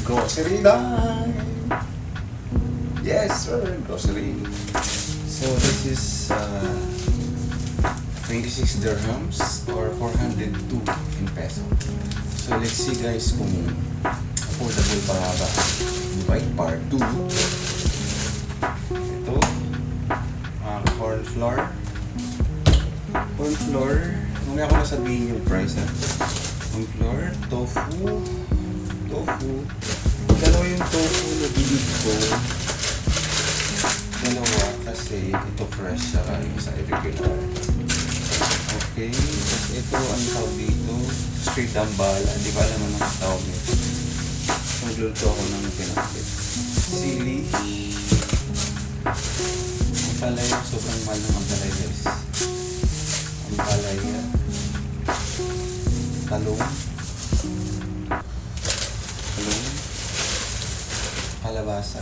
Grocery time! Yes, sir, grocery. So this is 26 dirhams or 402 in peso. So let's see guys kung affordable pa nga ba. Divide par 2. Ito, corn flour. Corn flour, mamaya ko na sabihin yung price ha. Corn flour, tofu. Dalawa yung tofu na bilib ko. Dalawa kasi ito fresh siya yung sa irregular. Okay, tapos ito ang tawag dito, straight dambala. Hindi ba alam ano ang tawag nito? Magluluto ako ng pinakit. Sili. Ang palaya, sobrang mahal ng ang palaya guys. Ang palaya. Talong. Kalabasa,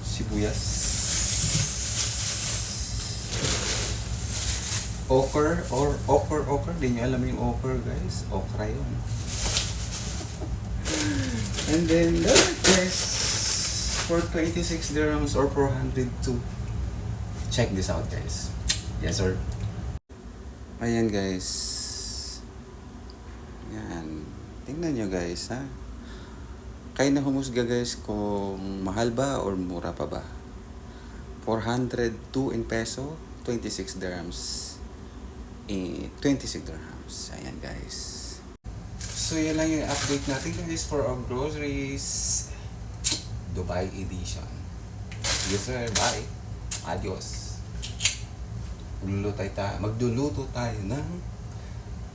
sibuyas, okra, di nyo alam yung okra guys, okra yun. And then guys, for 26 dirhams or 402, check this out guys. Yes sir. Ayan guys, yan, tingnan nyo guys ha. Kayo na humusga guys kung mahal ba or mura pa ba. 402 in peso, 26 dirhams. 26 dirhams. Ayan guys. So yan lang yung update natin guys for our groceries. Dubai edition. Yes sir, bye. Adios. Magluluto tayo ng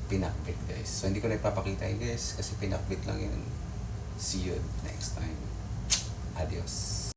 pinakbit guys. So hindi ko na ipapakita yun guys kasi pinakbit lang yun. See you next time. Adios.